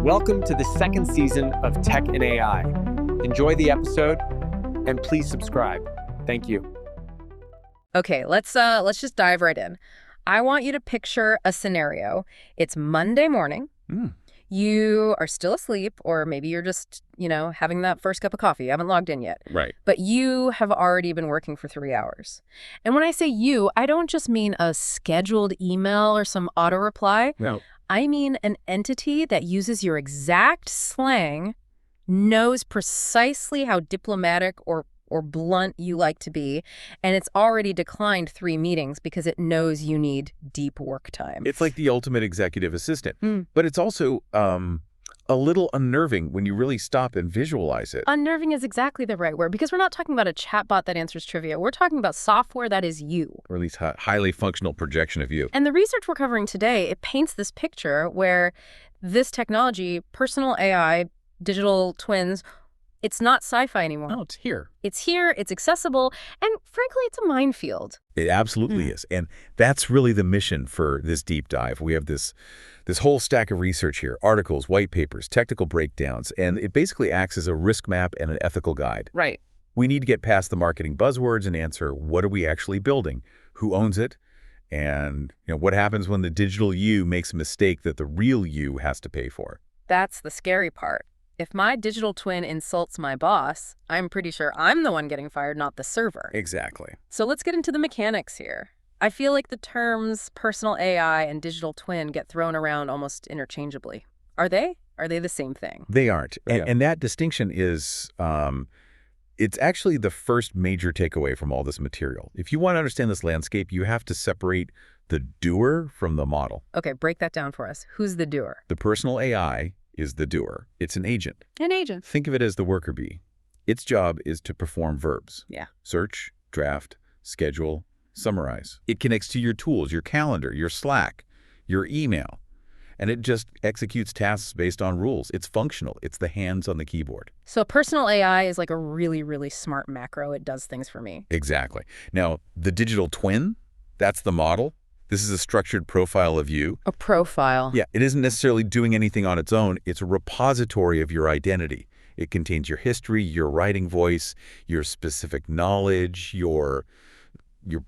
Welcome to the second season of Tech and AI. Enjoy the episode and please subscribe. Thank you. Okay, let's just dive right in. I want you to picture a scenario. It's Monday morning. You are still asleep, or maybe you're just, having that first cup of coffee. You haven't logged in yet. Right. But you have already been working for 3 hours. And when I say you, I don't just mean a scheduled email or some auto reply. No. I mean an entity that uses your exact slang, knows precisely how diplomatic or blunt you like to be, and it's already declined 3 meetings because it knows you need deep work time. It's like the ultimate executive assistant. But it's also a little unnerving when you really stop and visualize it. Unnerving is exactly the right word, because we're not talking about a chatbot that answers trivia. We're talking about software that is you. Or at least a highly functional projection of you. And the research we're covering today, it paints this picture where this technology, personal AI, digital twins, it's not sci-fi anymore. No, it's here. It's here, it's accessible, and frankly, it's a minefield. It absolutely is. And that's really the mission for this deep dive. We have this whole stack of research here, articles, white papers, technical breakdowns, and it basically acts as a risk map and an ethical guide. Right. We need to get past the marketing buzzwords and answer, what are we actually building? Who owns it? And what happens when the digital you makes a mistake that the real you has to pay for? That's the scary part. If my digital twin insults my boss, I'm pretty sure I'm the one getting fired, not the server. Exactly. So let's get into the mechanics here. I feel like the terms personal AI and digital twin get thrown around almost interchangeably. Are they? Are they the same thing? They aren't. Yeah. And that distinction is, it's actually the first major takeaway from all this material. If you want to understand this landscape, you have to separate the doer from the model. Okay, break that down for us. Who's the doer? The personal AI is the doer. It's an agent. An agent. Think of it as the worker bee. Its job is to perform verbs. Yeah. Search, draft, schedule, summarize. It connects to your tools, your calendar, your Slack, your email, and it just executes tasks based on rules. It's functional. It's the hands on the keyboard. So personal AI is like a really, really smart macro. It does things for me. Exactly. Now, the digital twin, that's the model. This is a structured profile of you. A profile. Yeah, it isn't necessarily doing anything on its own. It's a repository of your identity. It contains your history, your writing voice, your specific knowledge, your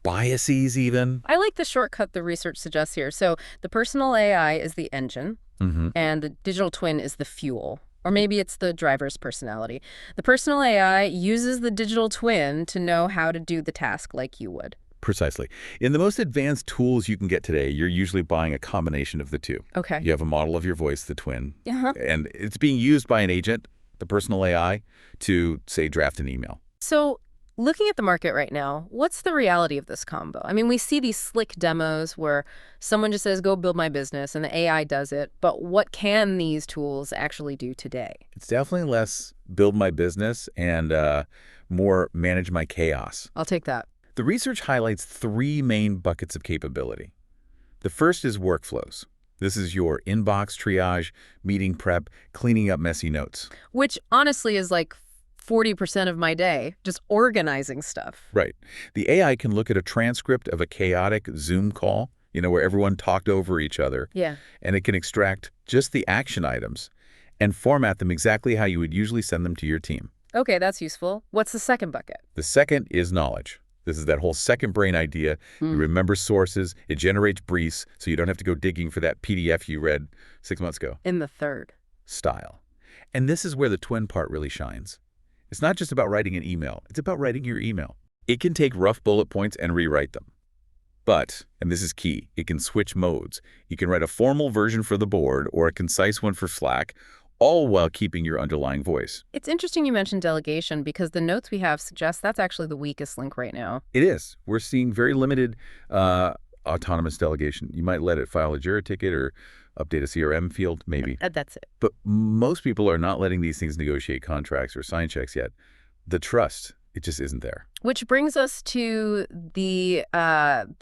biases even. I like the shortcut the research suggests here. So the personal AI is the engine, and the digital twin is the fuel. Or maybe it's the driver's personality. The personal AI uses the digital twin to know how to do the task like you would. Precisely. In the most advanced tools you can get today, you're usually buying a combination of the two. Okay. You have a model of your voice, the twin, Uh-huh. and it's being used by an agent, the personal AI, to, say, draft an email. So looking at the market right now, what's the reality of this combo? I mean, we see these slick demos where someone just says, go build my business, and the AI does it. But what can these tools actually do today? It's definitely less build my business and more manage my chaos. I'll take that. The research highlights 3 main buckets of capability. The first is workflows. This is your inbox triage, meeting prep, cleaning up messy notes. Which honestly is like 40% of my day, just organizing stuff. Right. The AI can look at a transcript of a chaotic Zoom call, where everyone talked over each other. Yeah. And it can extract just the action items and format them exactly how you would usually send them to your team. Okay, that's useful. What's the second bucket? The second is knowledge. This is that whole second brain idea. You remember sources. It generates briefs, so you don't have to go digging for that PDF you read 6 months ago. In the third. Style. And this is where the twin part really shines. It's not just about writing an email. It's about writing your email. It can take rough bullet points and rewrite them. But, and this is key, it can switch modes. You can write a formal version for the board or a concise one for Slack, all while keeping your underlying voice. It's interesting you mentioned delegation, because the notes we have suggest that's actually the weakest link right now. It is. We're seeing very limited autonomous delegation. You might let it file a Jira ticket or update a CRM field, maybe. That's it. But most people are not letting these things negotiate contracts or sign checks yet. The trust, it just isn't there. Which brings us to the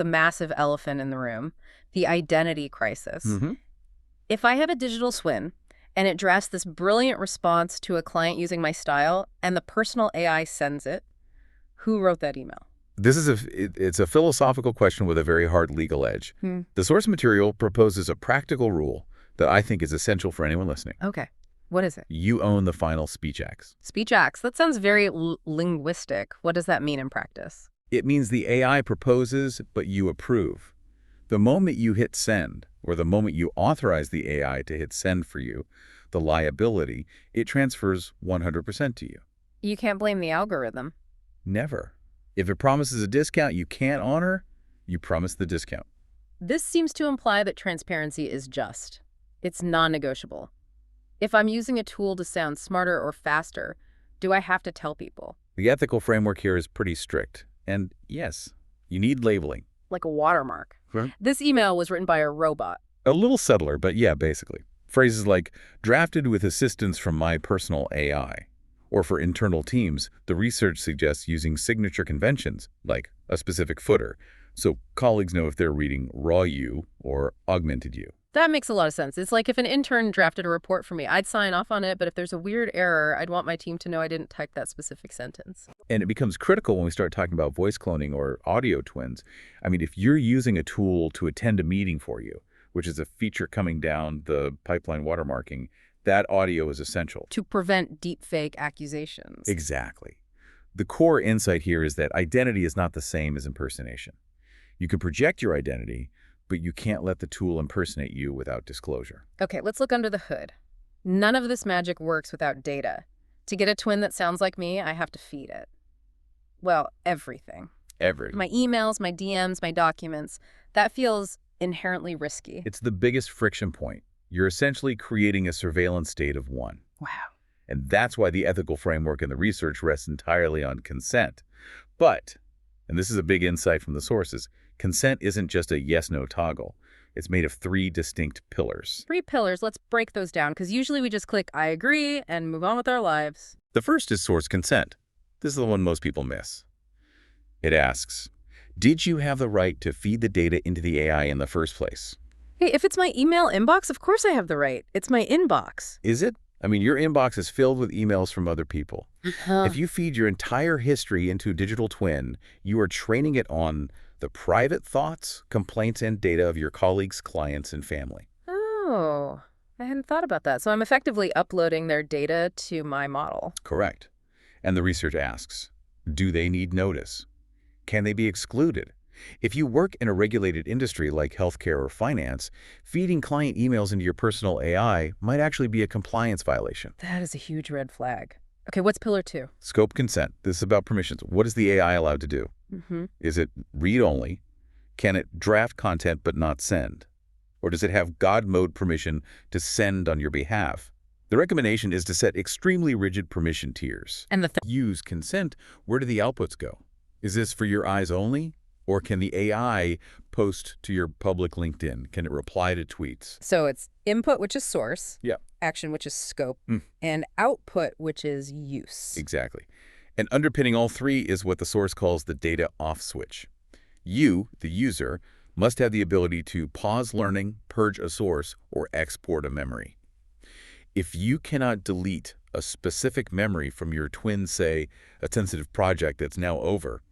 massive elephant in the room, the identity crisis. If I have a digital twin and it drafts this brilliant response to a client using my style, and the personal AI sends it, who wrote that email? This is it's a philosophical question with a very hard legal edge. The source material proposes a practical rule. that I think is essential for anyone listening. Okay. What is it? You own the final speech acts. Speech acts. That sounds very linguistic. What does that mean in practice? It means the AI proposes, but you approve. The moment you hit send, or the moment you authorize the AI to hit send for you, the liability, it transfers 100% to you. You can't blame the algorithm. Never. If it promises a discount you can't honor, you promise the discount. This seems to imply that transparency is just. It's non-negotiable. If I'm using a tool to sound smarter or faster, do I have to tell people? The ethical framework here is pretty strict. And yes, you need labeling. Like a watermark. Right. This email was written by a robot. A little subtler, but yeah, basically. Phrases like, drafted with assistance from my personal AI. Or for internal teams, the research suggests using signature conventions, like a specific footer, so colleagues know if they're reading raw you or augmented you. That makes a lot of sense. It's like if an intern drafted a report for me, I'd sign off on it, but if there's a weird error, I'd want my team to know I didn't type that specific sentence. And it becomes critical when we start talking about voice cloning or audio twins. I mean, if you're using a tool to attend a meeting for you, which is a feature coming down the pipeline watermarking, that audio is essential. To prevent deepfake accusations. Exactly. The core insight here is that identity is not the same as impersonation. You can project your identity, but you can't let the tool impersonate you without disclosure. Okay, let's look under the hood. None of this magic works without data. To get a twin that sounds like me, I have to feed it. Well, everything. Everything. My emails, my DMs, my documents. That feels inherently risky. It's the biggest friction point. You're essentially creating a surveillance state of one. Wow. And that's why the ethical framework and the research rests entirely on consent. But, and this is a big insight from the sources, consent isn't just a yes-no toggle. It's made of 3 distinct pillars. 3 pillars. Let's break those down, because usually we just click I agree and move on with our lives. The first is source consent. This is the one most people miss. It asks, did you have the right to feed the data into the AI in the first place? Hey, if it's my email inbox, of course I have the right. It's my inbox. Is it? I mean, your inbox is filled with emails from other people. If you feed your entire history into a digital twin, you are training it on the private thoughts, complaints, and data of your colleagues, clients, and family. Oh, I hadn't thought about that. So I'm effectively uploading their data to my model. Correct. And the research asks, do they need notice? Can they be excluded? If you work in a regulated industry like healthcare or finance, feeding client emails into your personal AI might actually be a compliance violation. That is a huge red flag. Okay, what's pillar 2? Scope consent. This is about permissions. What is the AI allowed to do? Is it read-only? Can it draft content but not send? Or does it have God mode permission to send on your behalf? The recommendation is to set extremely rigid permission tiers. And Use consent. Where do the outputs go? Is this for your eyes only? Or can the AI post to your public LinkedIn? Can it reply to tweets? So it's input, which is source. Yeah. Action, which is scope. And output, which is use. Exactly. And underpinning all 3 is what the source calls the data off switch. You, the user, must have the ability to pause learning, purge a source, or export a memory. If you cannot delete a specific memory from your twin, say, a sensitive project that's now over,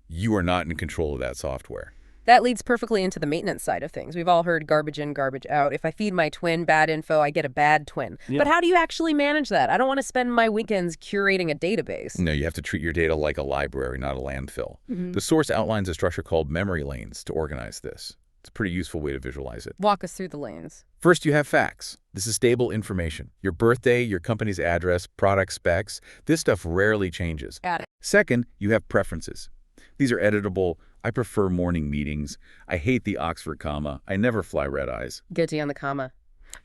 you are not in control of that software. That leads perfectly into the maintenance side of things. We've all heard garbage in, garbage out. If I feed my twin bad info, I get a bad twin. Yeah. But how do you actually manage that? I don't want to spend my weekends curating a database. No, you have to treat your data like a library, not a landfill. The source outlines a structure called memory lanes to organize this. It's a pretty useful way to visualize it. Walk us through the lanes. First, you have facts. This is stable information. Your birthday, your company's address, product specs. This stuff rarely changes. Got it. Second, you have preferences. These are editable. I prefer morning meetings. I hate the Oxford comma. I never fly red eyes. Guilty on the comma.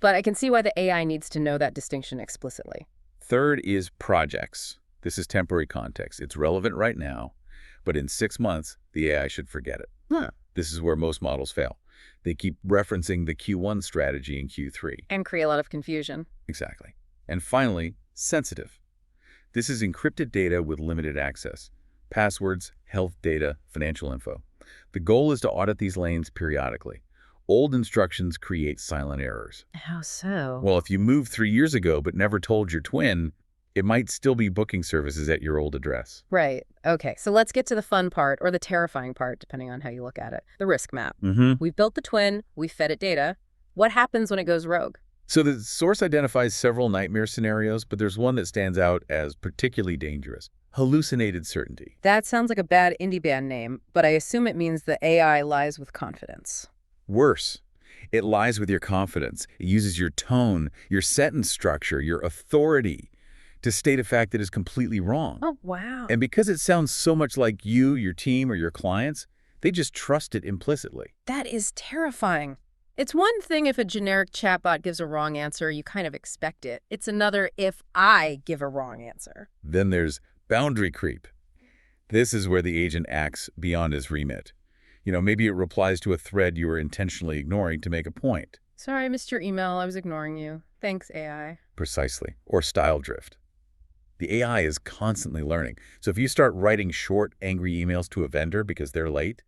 But I can see why the AI needs to know that distinction explicitly. Third is projects. This is temporary context. It's relevant right now, but in 6 months, the AI should forget it. This is where most models fail. They keep referencing the Q1 strategy in Q3. And create a lot of confusion. Exactly. And finally, sensitive. This is encrypted data with limited access. Passwords, health data, financial info. The goal is to audit these lanes periodically. Old instructions create silent errors. How so? Well, if you moved 3 years ago but never told your twin, it might still be booking services at your old address. Right. Okay, so let's get to the fun part, or the terrifying part, depending on how you look at it. The risk map. We've built the twin, we've fed it data. What happens when it goes rogue? So the source identifies several nightmare scenarios, but there's one that stands out as particularly dangerous. Hallucinated certainty. That sounds like a bad indie band name, but I assume it means the AI lies with confidence. Worse, it lies with your confidence. It uses your tone, your sentence structure, your authority to state a fact that is completely wrong. Oh, wow. And because it sounds so much like you, your team, or your clients, they just trust it implicitly. That is terrifying. It's one thing if a generic chatbot gives a wrong answer, you kind of expect it. It's another if I give a wrong answer. Then there's boundary creep. This is where the agent acts beyond his remit. Maybe it replies to a thread you were intentionally ignoring to make a point. Sorry, I missed your email. I was ignoring you. Thanks, AI. Precisely. Or style drift. The AI is constantly learning. So if you start writing short, angry emails to a vendor because they're late,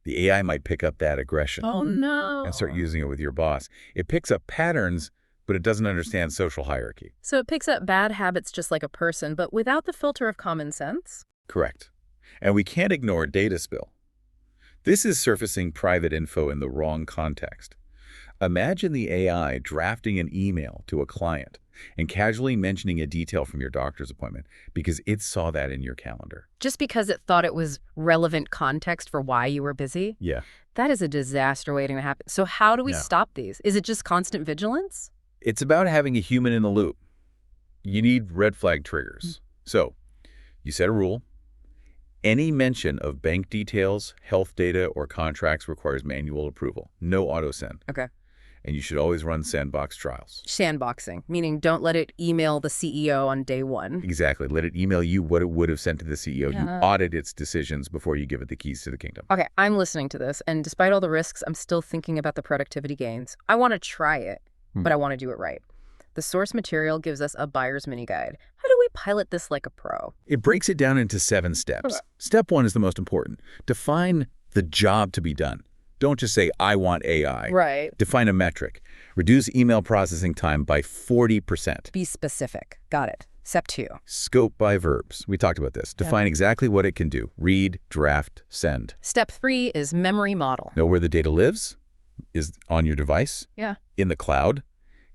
the AI might pick up that aggression. Oh, no. And start using it with your boss. It picks up patterns, but it doesn't understand social hierarchy. So it picks up bad habits just like a person, but without the filter of common sense? Correct. And we can't ignore data spill. This is surfacing private info in the wrong context. Imagine the AI drafting an email to a client and casually mentioning a detail from your doctor's appointment because it saw that in your calendar. Just because it thought it was relevant context for why you were busy? Yeah. That is a disaster waiting to happen. So how do we stop these? Is it just constant vigilance? It's about having a human in the loop. You need red flag triggers. So you set a rule. Any mention of bank details, health data, or contracts requires manual approval. No auto send. Okay. And you should always run sandbox trials. Sandboxing, meaning don't let it email the CEO on day one. Exactly. Let it email you what it would have sent to the CEO. You audit its decisions before you give it the keys to the kingdom. Okay, I'm listening to this, and despite all the risks, I'm still thinking about the productivity gains. I want to try it, but I want to do it right. The source material gives us a buyer's mini guide. How do we pilot this like a pro? It breaks it down into 7 steps. Step 1 is the most important. Define the job to be done. Don't just say, I want AI. Right. Define a metric. Reduce email processing time by 40%. Be specific. Got it. Step 2. Scope by verbs. We talked about this. Define exactly what it can do. Read, draft, send. Step 3 is memory model. Know where the data lives? Is on your device? Yeah. In the cloud?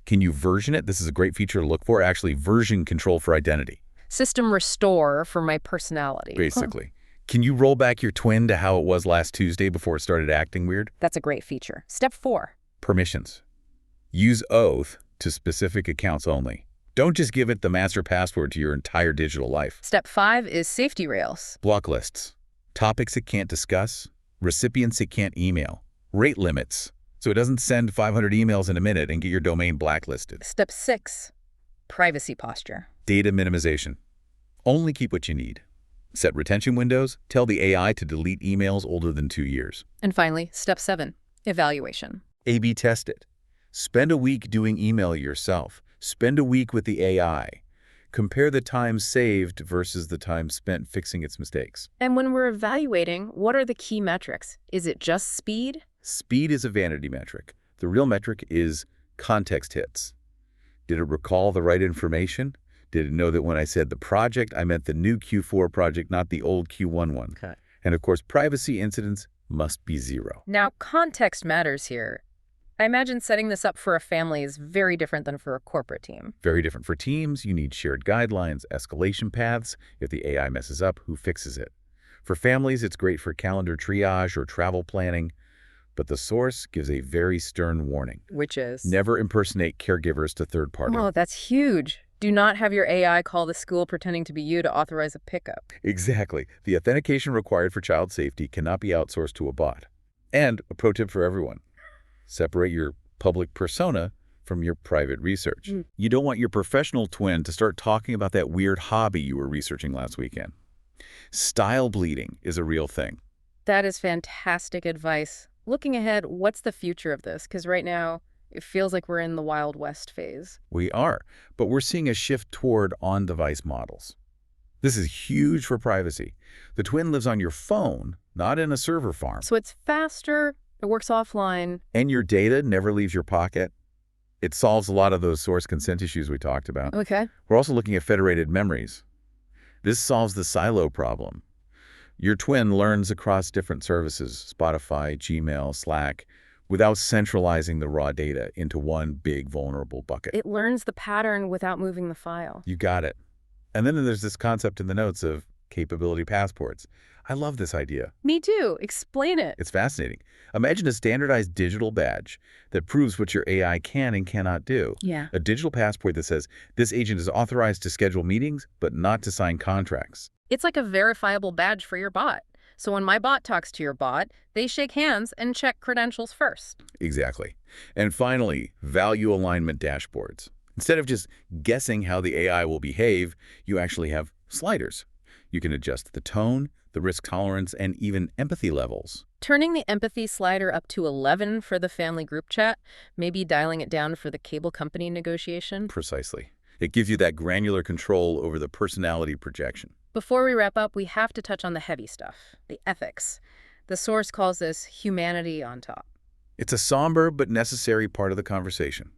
Can you version it? This is a great feature to look for. Actually, version control for identity. System restore for my personality. Basically. Can you roll back your twin to how it was last Tuesday before it started acting weird? That's a great feature. Step 4. Permissions. Use oath to specific accounts only. Don't just give it the master password to your entire digital life. Step 5 is safety rails. Block lists. Topics it can't discuss. Recipients it can't email. Rate limits. So it doesn't send 500 emails in a minute and get your domain blacklisted. Step 6. Privacy posture. Data minimization. Only keep what you need. Set retention windows. Tell the AI to delete emails older than 2 years. And finally, step 7. Evaluation. A/B test it. Spend a week doing email yourself. Spend a week with the AI. Compare the time saved versus the time spent fixing its mistakes. And when we're evaluating, what are the key metrics? Is it just speed? Speed is a vanity metric. The real metric is context hits. Did it recall the right information? Did it know that when I said the project, I meant the new Q4 project, not the old Q1 one? Okay. And of course, privacy incidents must be 0. Now, context matters here. I imagine setting this up for a family is very different than for a corporate team. Very different. For teams, you need shared guidelines, escalation paths. If the AI messes up, who fixes it? For families, it's great for calendar triage or travel planning. But the source gives a very stern warning. Which is? Never impersonate caregivers to third party. Oh, that's huge. Do not have your AI call the school pretending to be you to authorize a pickup. Exactly. The authentication required for child safety cannot be outsourced to a bot. And a pro tip for everyone. Separate your public persona from your private research. You don't want your professional twin to start talking about that weird hobby you were researching last weekend. Style bleeding is a real thing. That is fantastic advice. Looking ahead, what's the future of this? Because right now, it feels like we're in the Wild West phase. We are, but we're seeing a shift toward on-device models. This is huge for privacy. The twin lives on your phone, not in a server farm. So it's faster, it works offline. And your data never leaves your pocket. It solves a lot of those source consent issues we talked about. Okay. We're also looking at federated memories. This solves the silo problem. Your twin learns across different services, Spotify, Gmail, Slack, without centralizing the raw data into one big vulnerable bucket. It learns the pattern without moving the file. You got it. And then there's this concept in the notes of capability passports. I love this idea. Me too. Explain it. It's fascinating. Imagine a standardized digital badge that proves what your AI can and cannot do. Yeah. A digital passport that says, this agent is authorized to schedule meetings, but not to sign contracts. It's like a verifiable badge for your bot. So when my bot talks to your bot, they shake hands and check credentials first. Exactly. And finally, value alignment dashboards. Instead of just guessing how the AI will behave, you actually have sliders. You can adjust the tone, the risk tolerance, and even empathy levels. Turning the empathy slider up to 11 for the family group chat, maybe dialing it down for the cable company negotiation. Precisely. It gives you that granular control over the personality projection. Before we wrap up, we have to touch on the heavy stuff, the ethics. The source calls this humanity on top. It's a somber but necessary part of the conversation.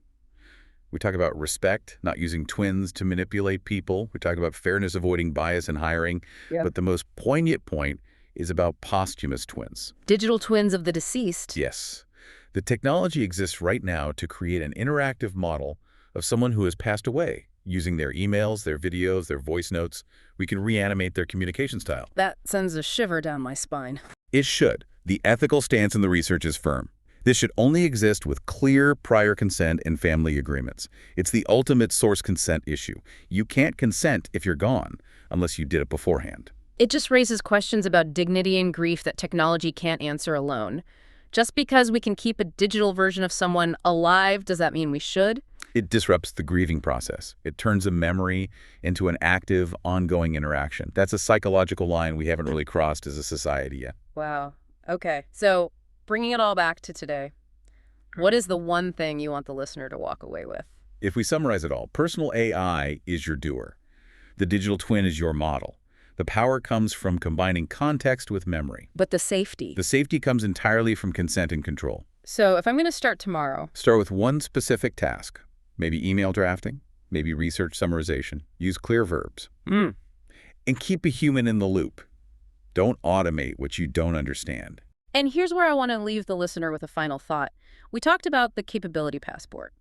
We talk about respect, not using twins to manipulate people. We talk about fairness, avoiding bias in hiring. Yeah. But the most poignant point is about posthumous twins. Digital twins of the deceased. Yes. The technology exists right now to create an interactive model of someone who has passed away. Using their emails, their videos, their voice notes, we can reanimate their communication style. That sends a shiver down my spine. It should. The ethical stance in the research is firm. This should only exist with clear prior consent and family agreements. It's the ultimate source consent issue. You can't consent if you're gone, unless you did it beforehand. It just raises questions about dignity and grief that technology can't answer alone. Just because we can keep a digital version of someone alive, does that mean we should? It disrupts the grieving process. It turns a memory into an active, ongoing interaction. That's a psychological line we haven't really crossed as a society yet. Wow. Okay. So, bringing it all back to today, what is the one thing you want the listener to walk away with? If we summarize it all, personal AI is your doer. The digital twin is your model. The power comes from combining context with memory. But the safety. The safety comes entirely from consent and control. So if I'm going to start tomorrow. Start with one specific task. Maybe email drafting, maybe research summarization. Use clear verbs. And keep a human in the loop. Don't automate what you don't understand. And here's where I want to leave the listener with a final thought. We talked about the capability passport.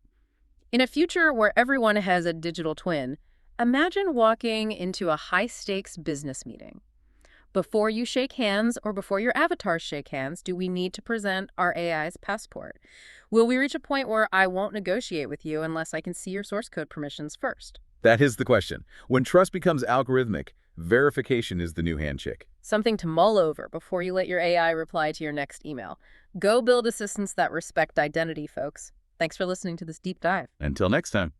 In a future where everyone has a digital twin, imagine walking into a high-stakes business meeting. Before you shake hands or before your avatars shake hands, do we need to present our AI's passport? Will we reach a point where I won't negotiate with you unless I can see your source code permissions first? That is the question. When trust becomes algorithmic, verification is the new handshake. Something to mull over before you let your AI reply to your next email. Go build assistants that respect identity, folks. Thanks for listening to this deep dive. Until next time.